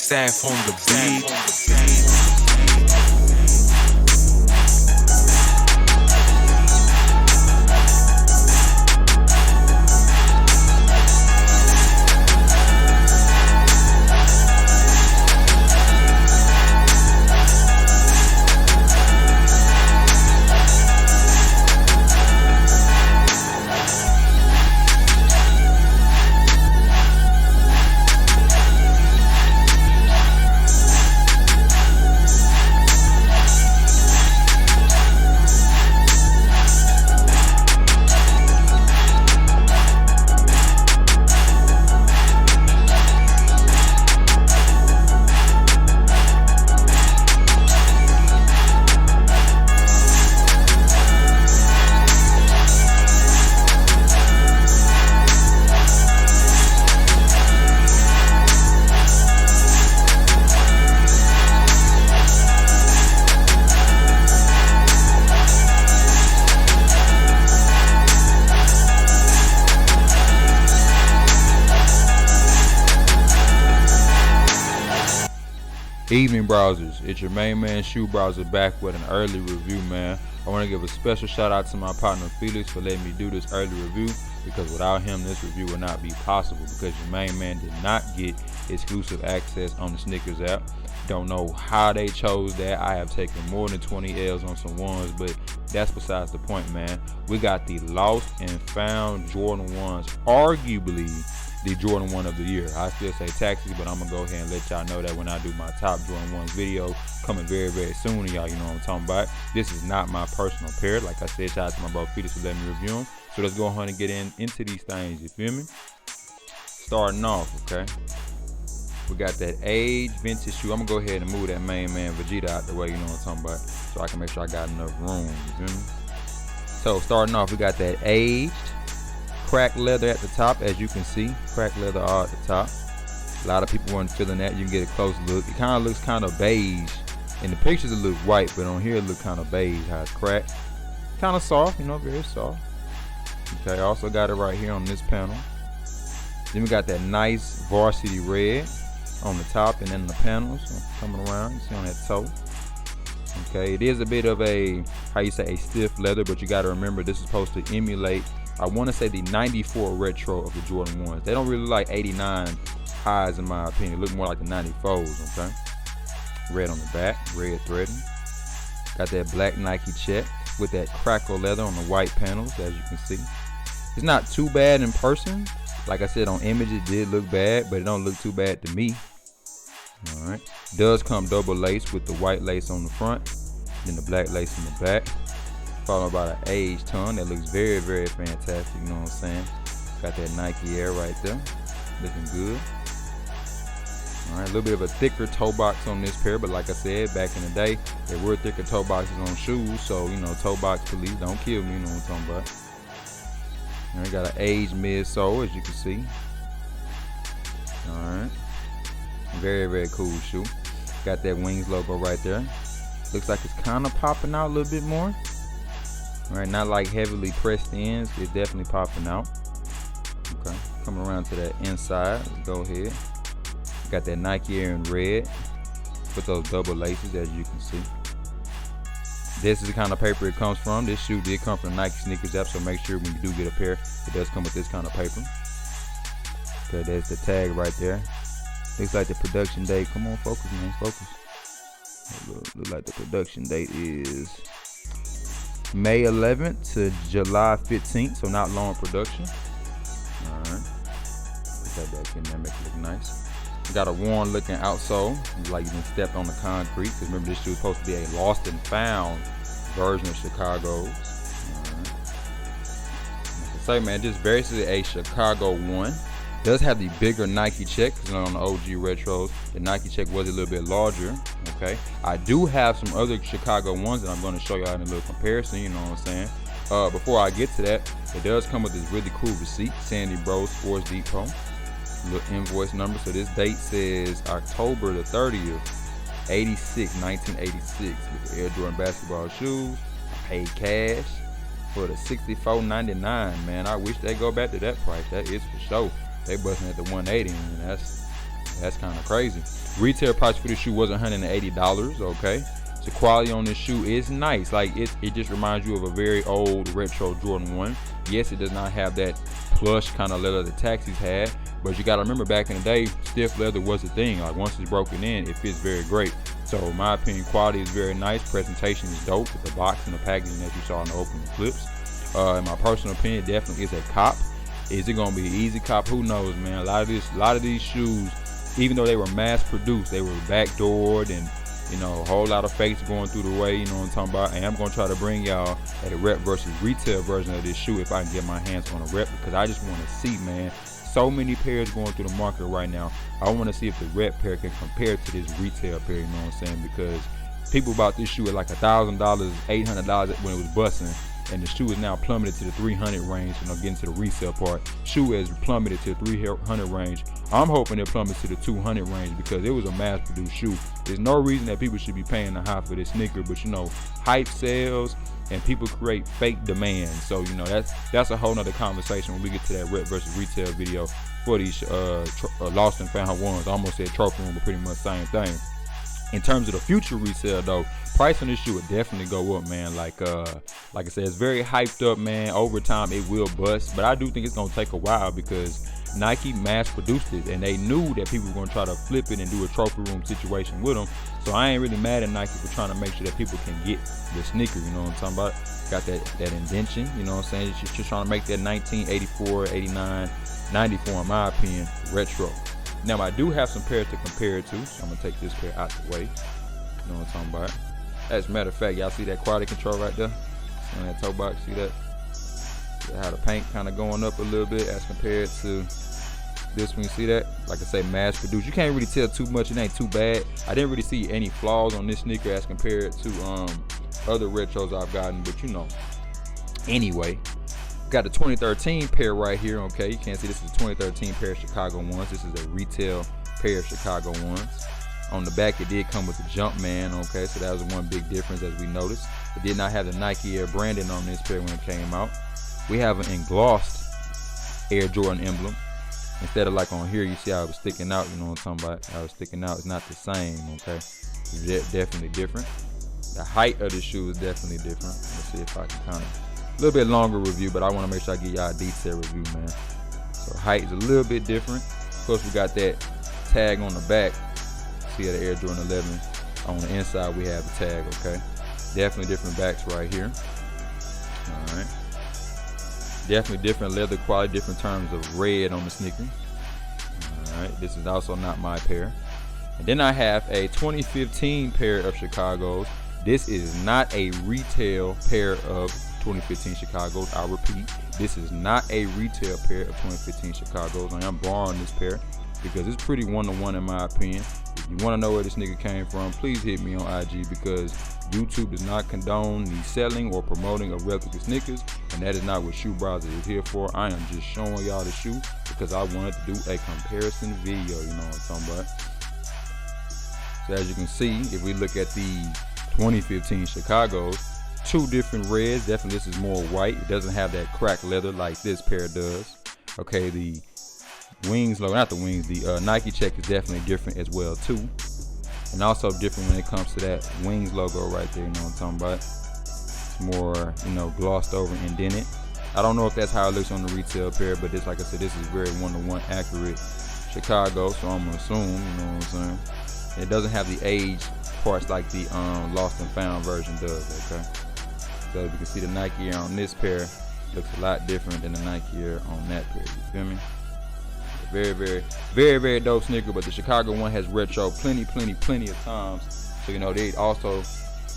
Staff on the beat. Evening Browzers, it's your main man Shoe Browser back with an early review, man. I want to give a special shout out to my partner Felix for letting me do this early review, because without him this review would not be possible, because your main man did not get exclusive access on the Snickers app. Don't know how they chose that. I have taken more than 20 L's on some ones, but that's besides the point, man. We got the lost and found Jordan 1s, arguably the Jordan 1 of the year. I still say taxi, but I'm gonna go ahead and let y'all know that when I do my top Jordan 1s video coming very, very soon, and y'all, you know what I'm talking about. This is not my personal pair. Like I said, shout out to my bro Felix for letting me review them. So let's go ahead and get into these things, you feel me? Starting off, okay? We got that age vintage shoe. I'm gonna go ahead and move that main man Vegeta out the way, you know what I'm talking about, so I can make sure I got enough room, you feel me? So starting off, we got that aged cracked leather at the top, as you can see. Cracked leather all at the top. A lot of people weren't feeling that. You can get a close look. It kind of looks kind of beige. In the pictures it look white, but on here it look kind of beige how it's cracked. Kind of soft, you know, very soft. Okay, also got it right here on this panel. Then we got that nice varsity red on the top and then the panels coming around. You see on that toe. Okay, it is a bit of a, how you say, a stiff leather, but you got to remember this is supposed to emulate, I want to say, the 94 retro of the Jordan 1s. They don't really like 89 highs in my opinion. Look more like the 94s, okay? Red on the back, red threading. Got that black Nike check with that crackle leather on the white panels, as you can see. It's not too bad in person. Like I said, on image it did look bad, but it don't look too bad to me. All right. Does come double lace with the white lace on the front, then the black lace in the back, followed by the aged tongue that looks very, very fantastic, you know what I'm saying? Got that Nike Air right there, looking good. All right, a little bit of a thicker toe box on this pair, but like I said, back in the day, there were thicker toe boxes on shoes, so, you know, toe box police, don't kill me, you know what I'm talking about. All right, got an aged midsole, as you can see. All right, very, very cool shoe. Got that Wings logo right there. Looks like it's kind of popping out a little bit more. All right, not like heavily pressed ends. It's definitely popping out. Okay, coming around to that inside. Let's go ahead. Got that Nike Air in red with those double laces, as you can see. This is the kind of paper it comes from. This shoe did come from the Nike Sneakers app, so make sure when you do get a pair, it does come with this kind of paper. Okay, there's the tag right there. Looks like the production date. Come on, focus, man, focus. Look like the production date is May 11th to July 15th, so not long production. All right, put that back in there, make it look nice. Got a worn looking outsole, like you can step on the concrete, because remember this shoe is supposed to be a lost and found version of Chicago's. All right. Like I say, man, just basically a Chicago 1. Does have the bigger Nike check, because on the OG retros, the Nike check was a little bit larger. Okay, I do have some other Chicago 1s that I'm going to show y'all in a little comparison, you know what I'm saying. Before I get to that, it does come with this really cool receipt, Sandy Bros Sports Depot. Little invoice number. So this date says October the 30th, 1986, with the Air Jordan basketball shoes. I paid cash for the $64.99, man. I wish they go back to that price. That is for sure. They busting at the 180, and That's kind of crazy. Retail price for the shoe was $180. Okay, the quality on this shoe is nice. Like it just reminds you of a very old retro Jordan 1. Yes, it does not have that plush kind of leather the Taxis had, but you got to remember back in the day, stiff leather was a thing. Like once it's broken in, it fits very great. So in my opinion, quality is very nice. Presentation is dope with the box and the packaging that you saw in the opening clips. In my personal opinion, definitely is a cop. Is it gonna be an easy cop? Who knows, man. A lot of these shoes, even though they were mass produced, they were backdoored and, you know, a whole lot of fakes going through the way, you know what I'm talking about. And I'm gonna try to bring y'all a rep versus retail version of this shoe if I can get my hands on a rep, because I just want to see, man. So many pairs going through the market right now. I want to see if the rep pair can compare to this retail pair, you know what I'm saying? Because people bought this shoe at like $1,000, $800 when it was busting, and the shoe is now plummeted to the 300 range. You know, getting to the resale part, shoe has plummeted to the 300 range. I'm hoping it plummets to the 200 range because it was a mass-produced shoe. There's no reason that people should be paying the high for this sneaker, but you know, hype sells and people create fake demand. So you know, that's a whole nother conversation when we get to that rep versus retail video for these lost and found ones. I almost said trophy room, but pretty much same thing. In terms of the future resale though, price on this shoe would definitely go up, man. Like I said, it's very hyped up, man. Over time it will bust, but I do think it's gonna take a while because Nike mass produced it and they knew that people were gonna try to flip it and do a trophy room situation with them. So I ain't really mad at Nike for trying to make sure that people can get the sneaker, you know what I'm talking about? Got that indention, you know what I'm saying? Just trying to make that 1984, 89, 94 in my opinion, retro. Now I do have some pairs to compare it to, so I'm gonna take this pair out the way. You know what I'm talking about? As a matter of fact, y'all see that quality control right there? On that toe box, see that? See how the paint kind of going up a little bit as compared to this one. You see that? Like I say, mass produced. You can't really tell too much. It ain't too bad. I didn't really see any flaws on this sneaker as compared to other retros I've gotten, but you know. Anyway, got the 2013 pair right here. Okay, you can't see this is a 2013 pair of Chicago ones. This is a retail pair of Chicago ones. On the back, it did come with the Jumpman. Okay, so that was one big difference as we noticed. It did not have the Nike Air branding on this pair when it came out. We have an englossed Air Jordan emblem. Instead of like on here, you see how it was sticking out. You know what I'm talking about? How it was sticking out. It's not the same. Okay, it's definitely different. The height of the shoe is definitely different. Let's see if I can kind of a little bit longer review, but I want to make sure I give y'all a detailed review, man. So height is a little bit different. Of course, we got that tag on the back. See the Air Jordan 11. On the inside, we have the tag. Okay, definitely different backs right here. All right. Definitely different leather quality, different terms of red on the sneaker. Alright, this is also not my pair. And then I have a 2015 pair of Chicago's. This is not a retail pair of 2015 Chicago's. I repeat, this is not a retail pair of 2015 Chicago's. I am borrowing this pair because it's pretty one-to-one in my opinion. If you want to know where this nigga came from, please hit me on IG because YouTube does not condone the selling or promoting of replica sneakers, and that is not what Shoe Browzer is here for. I am just showing y'all the shoe because I wanted to do a comparison video, you know what I'm talking about. So as you can see, if we look at the 2015 Chicago's, two different reds. Definitely this is more white. It doesn't have that cracked leather like this pair does. Okay, the wings logo, not the wings, the Nike check is definitely different as well too. And also different when it comes to that wings logo right there, you know what I'm talking about. It's more, you know, glossed over and indented. I don't know if that's how it looks on the retail pair, but this, like I said, this is very one-to-one accurate Chicago, so I'm gonna assume, you know what I'm saying. It doesn't have the age parts like the lost and found version does, okay. So you can see the Nike Air on this pair looks a lot different than the Nike Air on that pair, you feel me? Very dope sneaker, but the Chicago one has retro plenty of times. So you know they also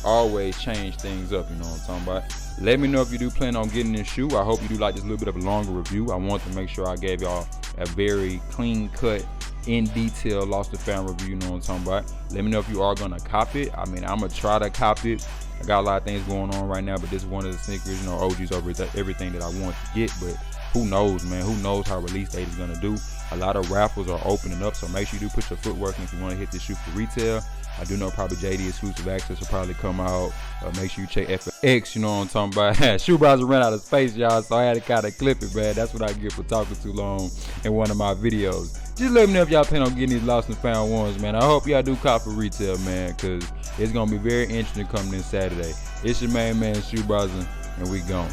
always change things up, you know what I'm talking about. Let me know if you do plan on getting this shoe. I hope you do like this little bit of a longer review. I want to make sure I gave y'all a very clean cut, in detail lost and found review, you know what I'm talking about. Let me know if you are gonna cop it. I mean, I'm gonna try to cop it. I got a lot of things going on right now, but this is one of the sneakers, you know, OGs over everything that I want to get. But who knows, man? Who knows how release date is gonna do? A lot of raffles are opening up, so make sure you do put your footwork in if you want to hit this shoe for retail. I do know probably JD exclusive access will probably come out. Make sure you check FX, you know what I'm talking about. Shoe Browzer ran out of space, y'all, so I had to kind of clip it, man. That's what I get for talking too long in one of my videos. Just let me know if y'all plan on getting these lost and found ones, man. I hope y'all do cop for retail, man, because it's going to be very interesting coming in Saturday. It's your main man, Shoe Browzer, and we gone.